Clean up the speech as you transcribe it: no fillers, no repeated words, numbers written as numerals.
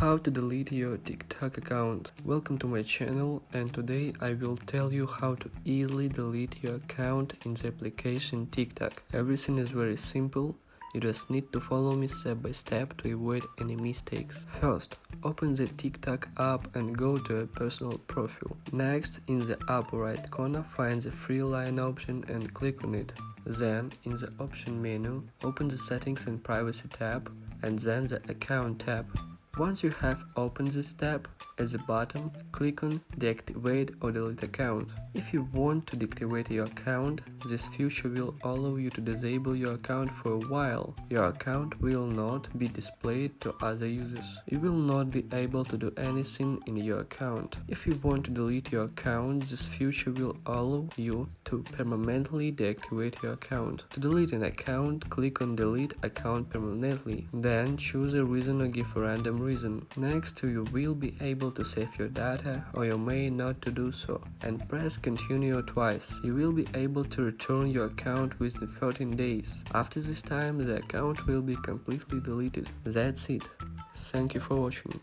How to delete your TikTok account. Welcome to my channel, and today I will tell you how to easily delete your account in the application TikTok. Everything is very simple. You just need to follow me step by step to avoid any mistakes. First, open the TikTok app and go to a personal profile. Next, in the upper right corner, find the free line option and click on it. Then, in the option menu, open the settings and privacy tab, and then the account tab. Once you have opened this tab, at the bottom, click on Deactivate or Delete Account. If you want to deactivate your account, this feature will allow you to disable your account for a while. Your account will not be displayed to other users. You will not be able to do anything in your account. If you want to delete your account, this feature will allow you to permanently deactivate your account. To delete an account, click on Delete Account Permanently. Then choose a reason or give a random reason. Next, you will be able to save your data, or you may not to do so, and press continue twice. You will be able to return your account within 14 days. After this time, the account will be completely deleted. That's it. Thank you for watching.